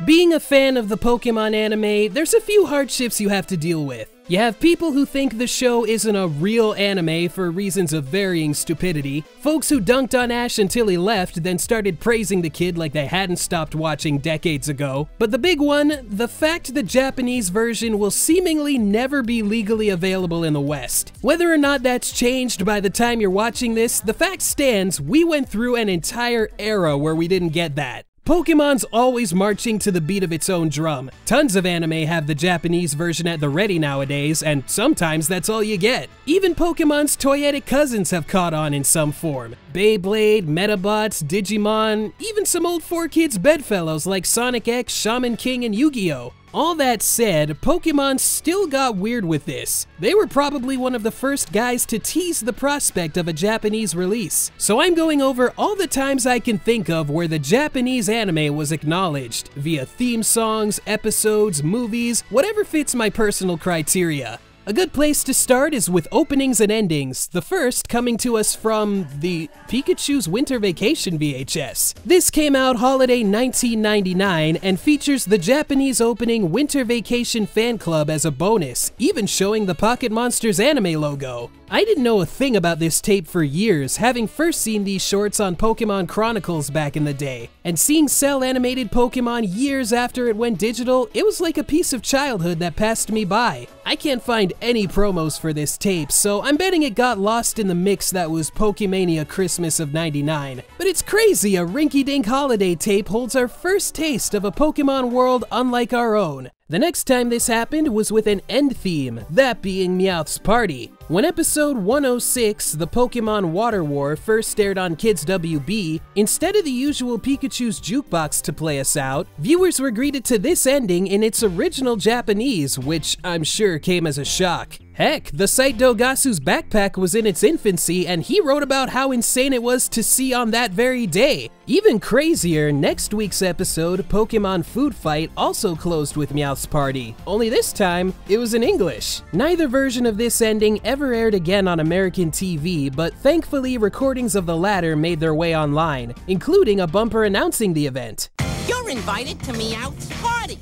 Being a fan of the Pokémon anime, there's a few hardships you have to deal with. You have people who think the show isn't a real anime for reasons of varying stupidity, folks who dunked on Ash until he left, then started praising the kid like they hadn't stopped watching decades ago. But the big one, the fact the Japanese version will seemingly never be legally available in the West. Whether or not that's changed by the time you're watching this, the fact stands, we went through an entire era where we didn't get that. Pokemon's always marching to the beat of its own drum. Tons of anime have the Japanese version at the ready nowadays, and sometimes that's all you get. Even Pokemon's toyetic cousins have caught on in some form. Beyblade, Metabots, Digimon, even some old 4Kids bedfellows like Sonic X, Shaman King, and Yu-Gi-Oh! All that said, Pokemon still got weird with this. They were probably one of the first guys to tease the prospect of a Japanese release. So I'm going over all the times I can think of where the Japanese anime was acknowledged, via theme songs, episodes, movies, whatever fits my personal criteria. A good place to start is with openings and endings, the first coming to us from the Pikachu's Winter Vacation VHS. This came out holiday 1999 and features the Japanese opening Winter Vacation fan club as a bonus, even showing the Pocket Monsters anime logo. I didn't know a thing about this tape for years, having first seen these shorts on Pokemon Chronicles back in the day, and seeing cel animated Pokemon years after it went digital, it was like a piece of childhood that passed me by. I can't find any promos for this tape, so I'm betting it got lost in the mix that was Pokemania Christmas of '99. But it's crazy a rinky-dink holiday tape holds our first taste of a Pokemon world unlike our own. The next time this happened was with an end theme, that being Meowth's Party. When episode 106, the Pokemon Water War, first aired on Kids WB, instead of the usual Pikachu's jukebox to play us out, viewers were greeted to this ending in its original Japanese, which I'm sure came as a shock. Heck, the site Dogasu's backpack was in its infancy and he wrote about how insane it was to see on that very day. Even crazier, next week's episode, Pokemon Food Fight, also closed with Meowth's Party, only this time, it was in English. Neither version of this ending ever aired again on American TV, but thankfully recordings of the latter made their way online, including a bumper announcing the event. You're invited to Meowth's Party!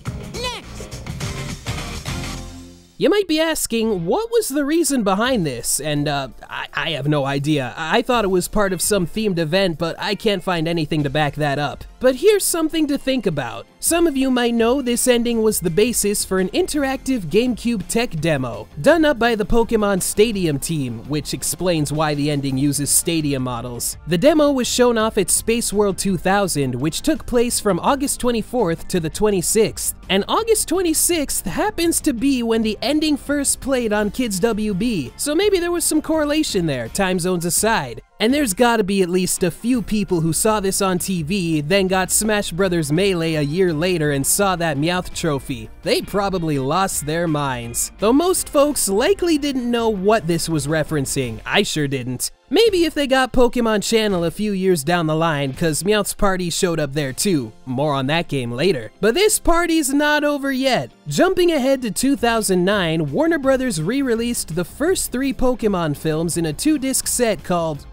You might be asking, what was the reason behind this? And I have no idea. I thought it was part of some themed event, but I can't find anything to back that up. But here's something to think about. Some of you might know this ending was the basis for an interactive GameCube tech demo, done up by the Pokemon Stadium team, which explains why the ending uses stadium models. The demo was shown off at Space World 2000, which took place from August 24th to the 26th. And August 26th happens to be when the ending first played on Kids WB, so maybe there was some correlation there, time zones aside. And there's gotta be at least a few people who saw this on TV, then got Smash Bros. Melee a year later and saw that Meowth trophy. They probably lost their minds. Though most folks likely didn't know what this was referencing. I sure didn't. Maybe if they got Pokemon Channel a few years down the line, cause Meowth's Party showed up there too. More on that game later. But this party's not over yet. Jumping ahead to 2009, Warner Bros. Re-released the first 3 Pokemon films in a 2-disc set called,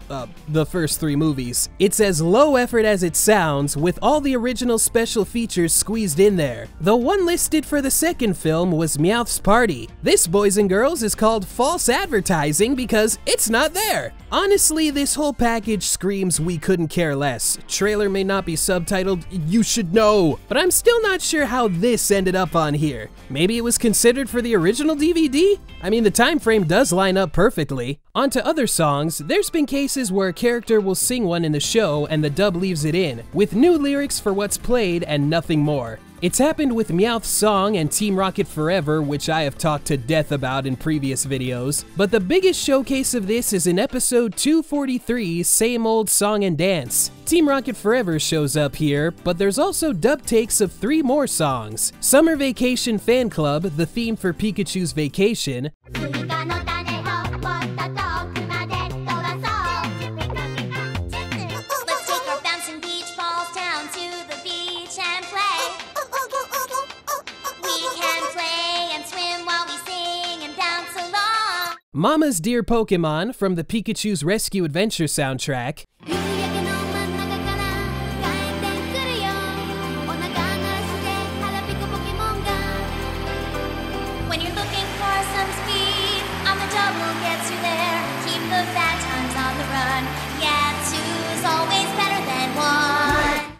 the first 3 movies. It's as low effort as it sounds, with all the original special features squeezed in there. The one listed for the second film was Meowth's Party. This, boys and girls, is called false advertising because it's not there. Honestly, this whole package screams we couldn't care less. Trailer may not be subtitled, you should know, but I'm still not sure how this ended up on here. Maybe it was considered for the original DVD? I mean, the time frame does line up perfectly. On to other songs, there's been cases where a character will sing one in the show and the dub leaves it in, with new lyrics for what's played and nothing more. It's happened with Meowth's song and Team Rocket Forever, which I have talked to death about in previous videos, but the biggest showcase of this is in episode 243, Same Old Song and Dance. Team Rocket Forever shows up here, but there's also dub takes of 3 more songs. Summer Vacation Fan Club, the theme for Pikachu's Vacation, Mama's Dear Pokemon from the Pikachu's Rescue Adventure soundtrack,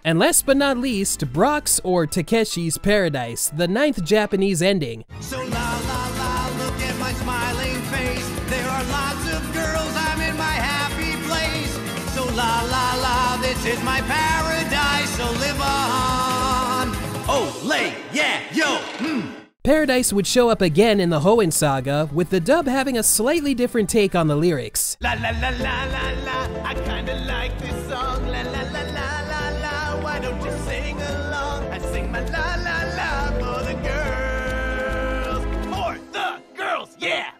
And last but not least, Brock's or Takeshi's Paradise, the 9th Japanese ending. So la la la, look at my smiling face. There are lots of girls, I'm in my happy place. So la la la, this is my paradise, so live on. Olay, yeah, yo, Paradise would show up again in the Hoenn saga, with the dub having a slightly different take on the lyrics. La la la la la la, I kinda like this song. La la la la la la, why don't you sing along? I sing my la la la for the girls. For the girls, yeah!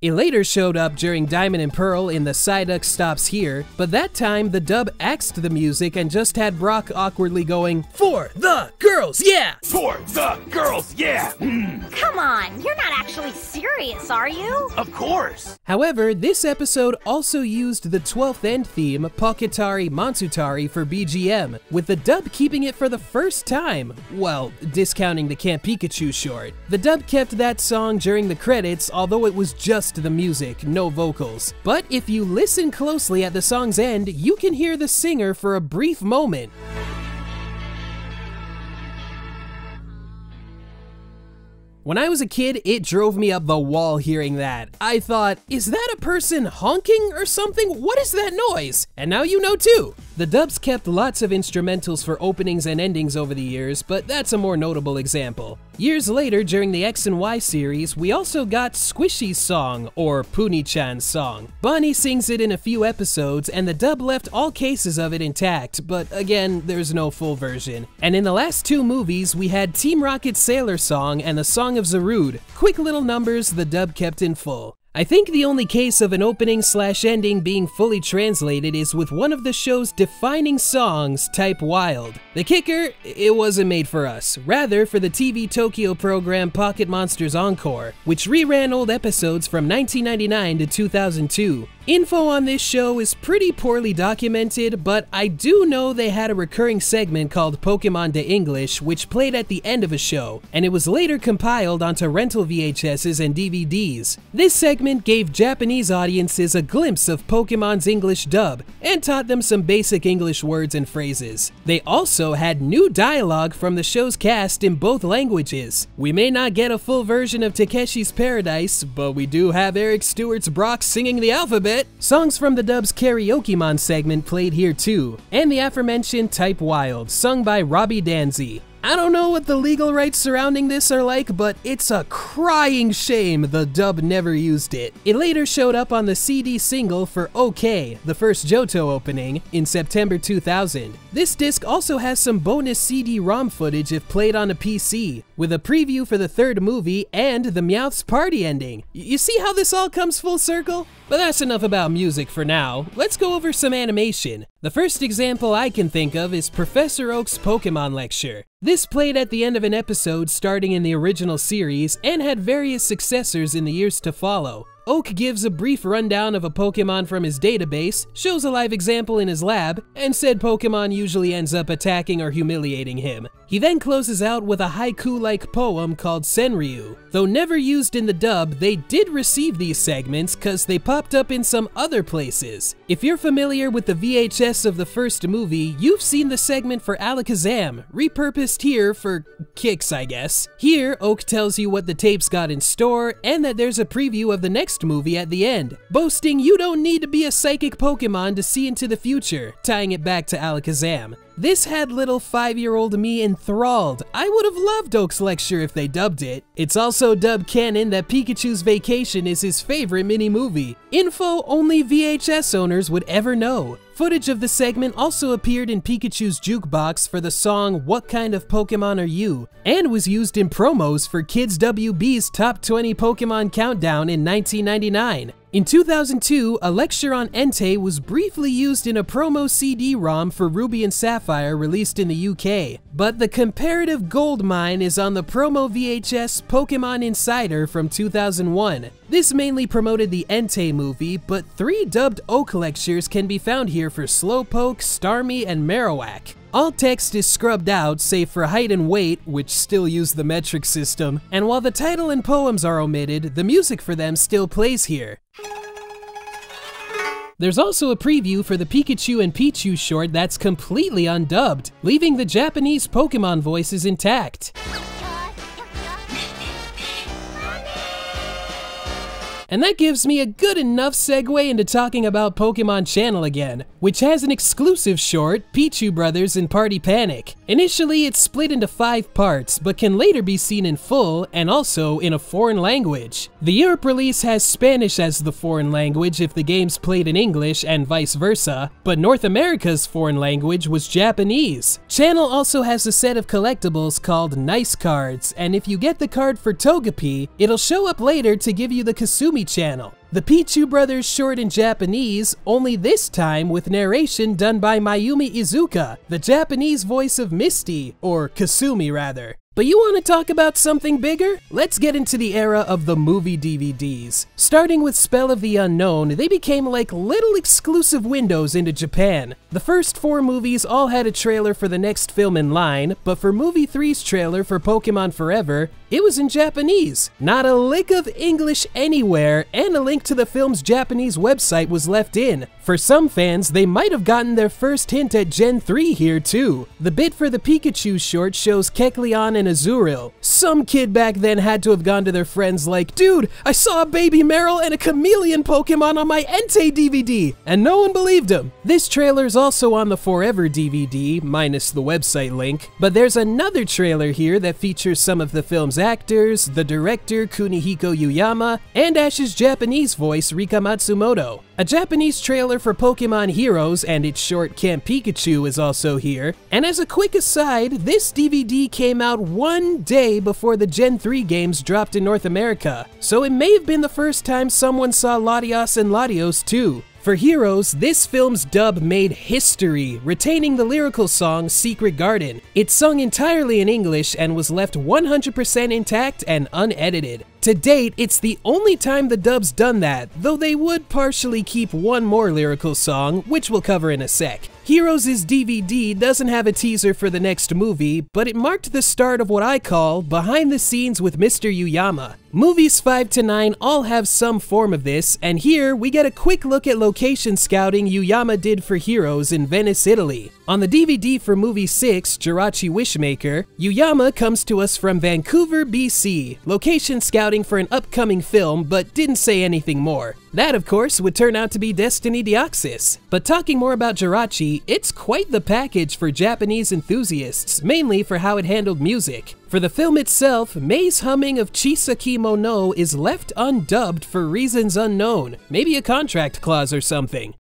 It later showed up during Diamond and Pearl in the Psyduck Stops Here, but that time the dub axed the music and just had Brock awkwardly going, "For the girls, yeah!" For the girls, yeah! Come on, you're not actually serious, are you? Of course! However, this episode also used the 12th end theme, Poketari Mansutari, for BGM, with the dub keeping it for the first time. Well, discounting the Camp Pikachu short. The dub kept that song during the credits, although it was just the music, no vocals. But if you listen closely at the song's end, you can hear the singer for a brief moment. When I was a kid, it drove me up the wall hearing that. I thought, is that a person honking or something? What is that noise? And now you know too. The dubs kept lots of instrumentals for openings and endings over the years, but that's a more notable example. Years later, during the X and Y series, we also got Squishy's song, or Puni-chan's song. Bonnie sings it in a few episodes, and the dub left all cases of it intact, but again, there's no full version. And in the last 2 movies, we had Team Rocket's Sailor song and the Song of Zarude. Quick little numbers the dub kept in full. I think the only case of an opening/ending being fully translated is with one of the show's defining songs, Type Wild. The kicker, it wasn't made for us, rather for the TV Tokyo program Pocket Monsters Encore, which reran old episodes from 1999 to 2002. Info on this show is pretty poorly documented, but I do know they had a recurring segment called Pokémon de English, which played at the end of a show, and it was later compiled onto rental VHSs and DVDs. This segment gave Japanese audiences a glimpse of Pokémon's English dub, and taught them some basic English words and phrases. They also had new dialogue from the show's cast in both languages. We may not get a full version of Takeshi's Paradise, but we do have Eric Stewart's Brock singing the alphabet. Songs from the dub's Karaokemon segment played here too, and the aforementioned Type Wild, sung by Robbie Danzy. I don't know what the legal rights surrounding this are like, but it's a crying shame the dub never used it. It later showed up on the CD single for OK, the first Johto opening, in September 2000. This disc also has some bonus CD-ROM footage if played on a PC, with a preview for the 3rd movie and the Meowth's party ending. You see how this all comes full circle? But that's enough about music for now. Let's go over some animation. The first example I can think of is Professor Oak's Pokémon lecture. This played at the end of an episode starting in the original series and had various successors in the years to follow. Oak gives a brief rundown of a Pokémon from his database, shows a live example in his lab, and said Pokémon usually ends up attacking or humiliating him. He then closes out with a haiku-like poem called Senryu. Though never used in the dub, they did receive these segments cause they popped up in some other places. If you're familiar with the VHS of the first movie, you've seen the segment for Alakazam, repurposed here for kicks, I guess. Here, Oak tells you what the tapes got in store, and that there's a preview of the next movie at the end, boasting you don't need to be a psychic Pokemon to see into the future, tying it back to Alakazam. This had little 5-year-old me enthralled. I would have loved Oak's lecture if they dubbed it. It's also dubbed canon that Pikachu's Vacation is his favorite mini-movie. Info only VHS owners would ever know. Footage of the segment also appeared in Pikachu's jukebox for the song What Kind of Pokemon Are You? And was used in promos for Kids WB's Top 20 Pokemon Countdown in 1999. In 2002, a lecture on Entei was briefly used in a promo CD-ROM for Ruby and Sapphire released in the UK, but the comparative gold mine is on the promo VHS Pokemon Insider from 2001. This mainly promoted the Entei movie, but 3 dubbed Oak lectures can be found here for Slowpoke, Starmie, and Marowak. All text is scrubbed out, save for height and weight, which still use the metric system, and while the title and poems are omitted, the music for them still plays here. There's also a preview for the Pikachu and Pichu short that's completely undubbed, leaving the Japanese Pokémon voices intact. And that gives me a good enough segue into talking about Pokémon Channel again, which has an exclusive short, Pichu Brothers in Party Panic. Initially, it's split into 5 parts, but can later be seen in full and also in a foreign language. The Europe release has Spanish as the foreign language if the game's played in English and vice versa, but North America's foreign language was Japanese. Channel also has a set of collectibles called Nice Cards, and if you get the card for Togepi, it'll show up later to give you the Kasumi channel. The Pichu Brothers short in Japanese, only this time with narration done by Mayumi Izuka, the Japanese voice of Misty, or Kasumi rather. But you want to talk about something bigger? Let's get into the era of the movie DVDs. Starting with Spell of the Unknown, they became like little exclusive windows into Japan. The first 4 movies all had a trailer for the next film in line, but for movie 3's trailer for Pokémon Forever, it was in Japanese. Not a lick of English anywhere, and a link to the film's Japanese website was left in. For some fans, they might have gotten their first hint at Gen 3 here too. The bit for the Pikachu short shows Kecleon and Azurill. Some kid back then had to have gone to their friends like, "Dude, I saw a baby Meryl and a chameleon Pokemon on my Entei DVD," and no one believed him. This trailer's also on the Forever DVD, minus the website link, but there's another trailer here that features some of the film's actors, the director Kunihiko Yuyama, and Ash's Japanese voice Rika Matsumoto. A Japanese trailer for Pokemon Heroes and its short Camp Pikachu is also here, and as a quick aside, this DVD came out 1 day before the Gen 3 games dropped in North America, so it may have been the first time someone saw Latios and Latios too. For Heroes, this film's dub made history, retaining the lyrical song Secret Garden. It's sung entirely in English and was left 100% intact and unedited. To date, it's the only time the dub's done that, though they would partially keep one more lyrical song, which we'll cover in a sec. Heroes' DVD doesn't have a teaser for the next movie, but it marked the start of what I call behind the scenes with Mr. Yuyama. Movies 5 to 9 all have some form of this, and here we get a quick look at location scouting Yuyama did for Heroes in Venice, Italy. On the DVD for movie 6, Jirachi Wishmaker, Yuyama comes to us from Vancouver, BC, location scouting for an upcoming film, but didn't say anything more. That, of course, would turn out to be Destiny Deoxys. But talking more about Jirachi, it's quite the package for Japanese enthusiasts, mainly for how it handled music. For the film itself, Mei's humming of Chisaki Mono is left undubbed for reasons unknown, maybe a contract clause or something.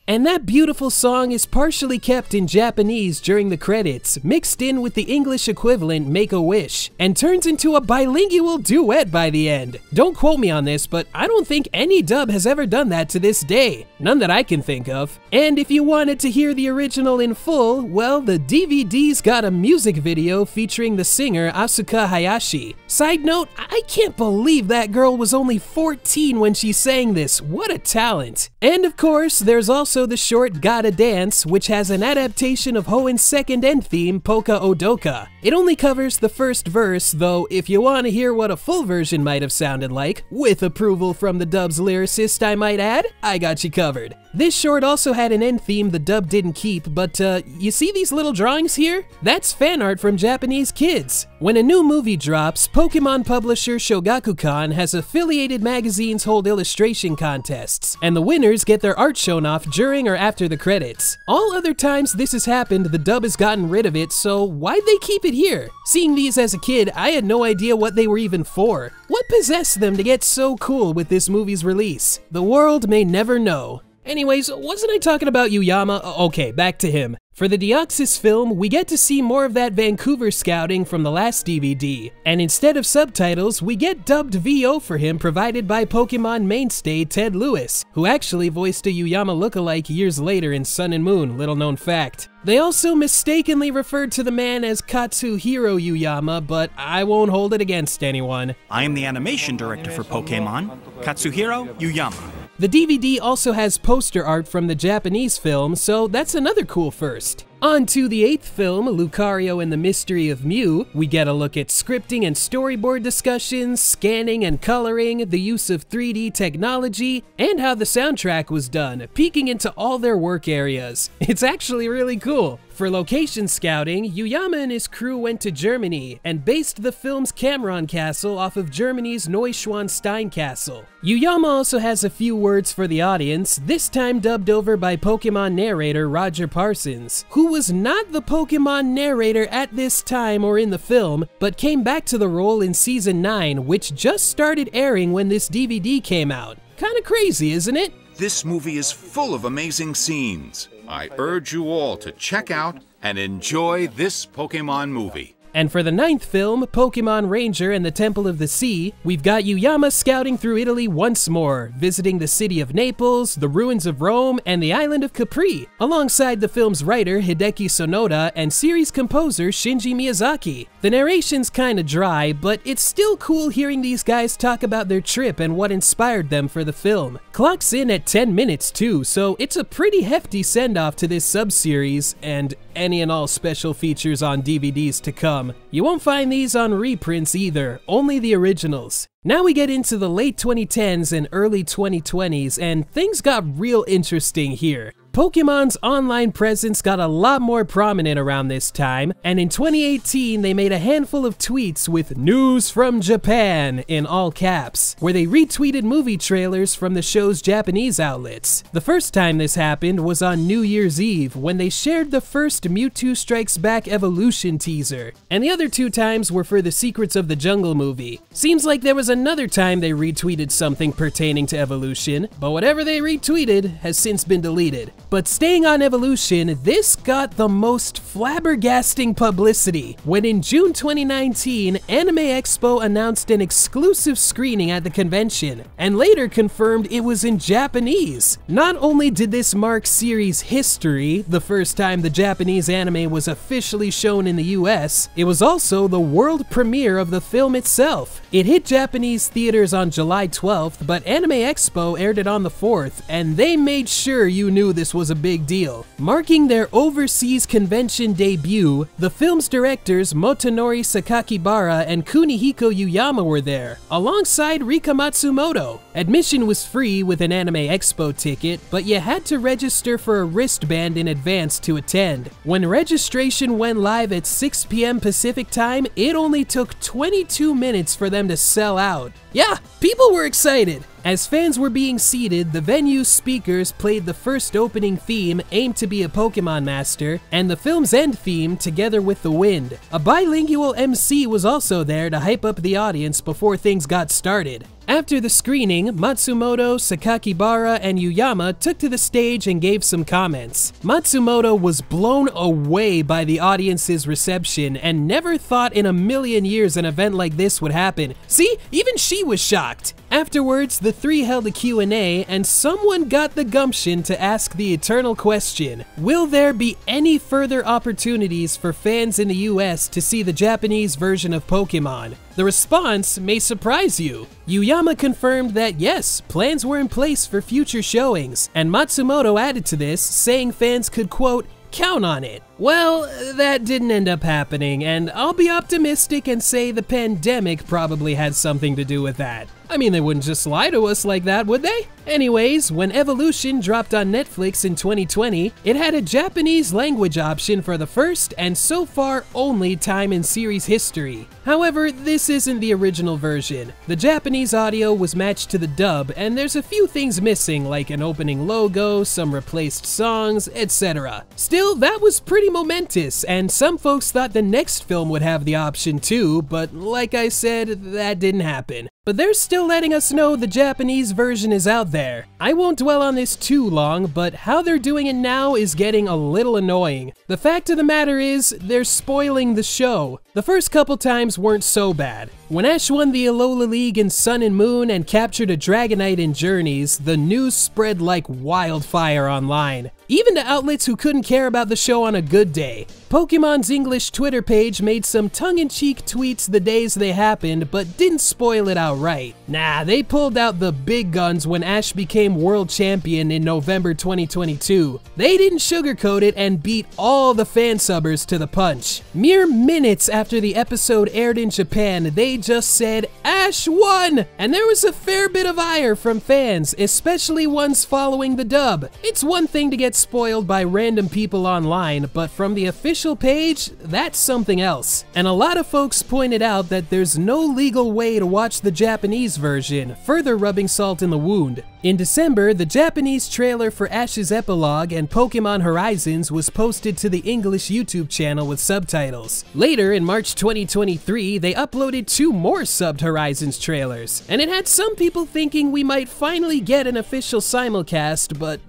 And that beautiful song is partially kept in Japanese during the credits, mixed in with the English equivalent Make-A-Wish, and turns into a bilingual duet by the end. Don't quote me on this, but I don't think any dub has ever done that to this day. None that I can think of. And if you wanted to hear the original in full, well, the DVD's got a music video featuring the singer Asuka Hayashi. Side note, I can't believe that girl was only 14 when she sang this. What a talent. And of course, there's also the short Gotta Dance, which has an adaptation of Hoen's second end theme, Polka Odoka. It only covers the first verse, though if you want to hear what a full version might have sounded like, with approval from the dub's lyricist I might add, I got you covered. This short also had an end theme the dub didn't keep, but you see these little drawings here? That's fan art from Japanese kids. When a new movie drops, Pokemon publisher Shogakukan has affiliated magazines hold illustration contests, and the winners get their art shown off during or after the credits. All other times this has happened, the dub has gotten rid of it, so why'd they keep it here? Seeing these as a kid, I had no idea what they were even for. What possessed them to get so cool with this movie's release? The world may never know. Anyways, wasn't I talking about Yuyama? Okay, back to him. For the Deoxys film, we get to see more of that Vancouver scouting from the last DVD, and instead of subtitles, we get dubbed VO for him provided by Pokemon mainstay Ted Lewis, who actually voiced a Yuyama lookalike years later in Sun and Moon, little known fact. They also mistakenly referred to the man as Katsuhiro Yuyama, but I won't hold it against anyone. I am the animation director for Pokémon, Katsuhiro Yuyama. The DVD also has poster art from the Japanese film, so that's another cool first. On to the 8th film, Lucario and the Mystery of Mew. We get a look at scripting and storyboard discussions, scanning and coloring, the use of 3D technology, and how the soundtrack was done, peeking into all their work areas. It's actually really cool. For location scouting, Yuyama and his crew went to Germany and based the film's Cameron Castle off of Germany's Neuschwanstein Castle. Yuyama also has a few words for the audience, this time dubbed over by Pokémon narrator Roger Parsons, who was not the Pokémon narrator at this time or in the film, but came back to the role in Season 9, which just started airing when this DVD came out. Kinda crazy, isn't it? This movie is full of amazing scenes. I urge you all to check out and enjoy this Pokémon movie. And for the 9th film, Pokémon Ranger and the Temple of the Sea, we've got Yuyama scouting through Italy once more, visiting the city of Naples, the ruins of Rome, and the island of Capri, alongside the film's writer Hideki Sonoda and series composer Shinji Miyazaki. The narration's kinda dry, but it's still cool hearing these guys talk about their trip and what inspired them for the film. Clocks in at 10 minutes too, so it's a pretty hefty send-off to this sub-series, and any and all special features on DVDs to come. You won't find these on reprints either, only the originals. Now we get into the late 2010s and early 2020s, and things got real interesting here. Pokemon's online presence got a lot more prominent around this time, and in 2018 they made a handful of tweets with "News from Japan" in all caps, where they retweeted movie trailers from the show's Japanese outlets. The first time this happened was on New Year's Eve, when they shared the first Mewtwo Strikes Back Evolution teaser, and the other 2 times were for the Secrets of the Jungle movie. Seems like there was another time they retweeted something pertaining to Evolution, but whatever they retweeted has since been deleted. But staying on Evolution, this got the most flabbergasting publicity when in June 2019, Anime Expo announced an exclusive screening at the convention, and later confirmed it was in Japanese. Not only did this mark series history, the first time the Japanese anime was officially shown in the US, it was also the world premiere of the film itself. It hit Japanese theaters on July 12th, but Anime Expo aired it on the 4th, and they made sure you knew this was a big deal. Marking their overseas convention debut, the film's directors Motonori Sakakibara and Kunihiko Yuyama were there, alongside Rika Matsumoto. Admission was free with an Anime Expo ticket, but you had to register for a wristband in advance to attend. When registration went live at 6 p.m. Pacific time, it only took 22 minutes for them to sell out. Yeah, people were excited. As fans were being seated, the venue's speakers played the first opening theme, aimed to be a Pokemon master, and the film's end theme, Together with the Wind. A bilingual MC was also there to hype up the audience before things got started. After the screening, Matsumoto, Sakakibara, and Yuyama took to the stage and gave some comments. Matsumoto was blown away by the audience's reception and never thought in a million years an event like this would happen. See, even she was shocked. Afterwards, the 3 held a Q&A, and someone got the gumption to ask the eternal question: will there be any further opportunities for fans in the US to see the Japanese version of Pokémon? The response may surprise you. Yuyama confirmed that yes, plans were in place for future showings, and Matsumoto added to this, saying fans could, quote, count on it. Well, that didn't end up happening, and I'll be optimistic and say the pandemic probably had something to do with that. I mean, they wouldn't just lie to us like that, would they? Anyways, when Evolution dropped on Netflix in 2020, it had a Japanese language option for the first and so far only time in series history. However, this isn't the original version. The Japanese audio was matched to the dub, and there's a few things missing, like an opening logo, some replaced songs, etc. Still, that was pretty momentous, and some folks thought the next film would have the option too, but like I said, that didn't happen. But they're still letting us know the Japanese version is out there. I won't dwell on this too long, but how they're doing it now is getting a little annoying. The fact of the matter is, they're spoiling the show. The first couple times weren't so bad. When Ash won the Alola League in Sun and Moon and captured a Dragonite in Journeys, the news spread like wildfire online. even to outlets who couldn't care about the show on a good day. Pokemon's English Twitter page made some tongue-in-cheek tweets the days they happened, but didn't spoil it outright. Nah, they pulled out the big guns when Ash became world champion in November 2022. They didn't sugarcoat it and beat all the fansubbers to the punch. Mere minutes after the episode aired in Japan, they just said, "Ash won!" And there was a fair bit of ire from fans, especially ones following the dub. It's one thing to get spoiled by random people online, but from the official page, that's something else. And a lot of folks pointed out that there's no legal way to watch the Japanese version, further rubbing salt in the wound. In December, the Japanese trailer for Ash's epilogue and Pokemon Horizons was posted to the English YouTube channel with subtitles. Later, in March 2023, they uploaded 2 more subbed Horizons trailers, and it had some people thinking we might finally get an official simulcast, but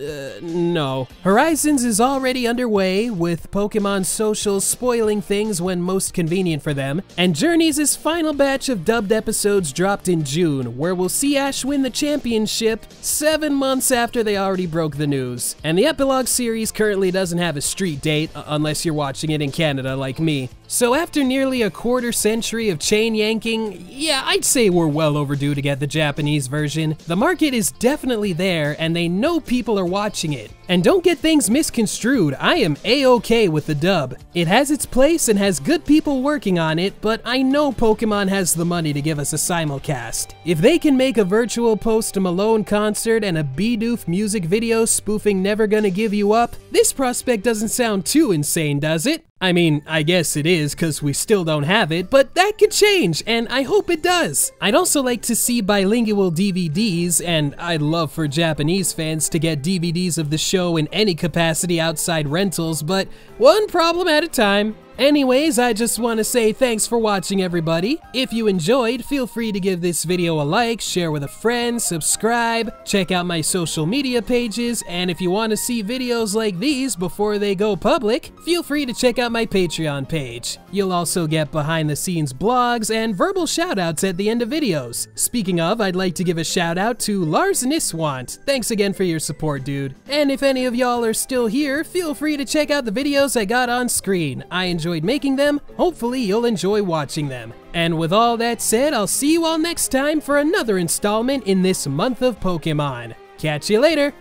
no. Horizons is already underway, with Pokemon socials spoiling things when most convenient for them, and Journeys' final batch of dubbed episodes dropped in June, where we'll see Ash win the championship 7 months after they already broke the news. And the epilogue series currently doesn't have a street date, unless you're watching it in Canada like me. So after nearly a quarter century of chain yanking, yeah, I'd say we're well overdue to get the Japanese version. The market is definitely there, and they know people are watching it. And don't get things misconstrued, I am A-okay with the dub. It has its place and has good people working on it, but I know Pokemon has the money to give us a simulcast. If they can make a virtual Post Malone concert and a Bidoof music video spoofing Never Gonna Give You Up, this prospect doesn't sound too insane, does it? I mean, I guess it is, cause we still don't have it, but that could change, and I hope it does. I'd also like to see bilingual DVDs, and I'd love for Japanese fans to get DVDs of the show in any capacity outside rentals, but one problem at a time. Anyways, I just want to say thanks for watching, everybody. If you enjoyed, feel free to give this video a like, share with a friend, subscribe, check out my social media pages, and if you want to see videos like these before they go public, feel free to check out my Patreon page. You'll also get behind-the-scenes blogs and verbal shoutouts at the end of videos. Speaking of, I'd like to give a shoutout to Lars Niswant. Thanks again for your support, dude. And if any of y'all are still here, feel free to check out the videos I got on screen. I enjoyed making them. Hopefully you'll enjoy watching them. And with all that said, I'll see you all next time for another installment in this month of Pokemon. Catch you later!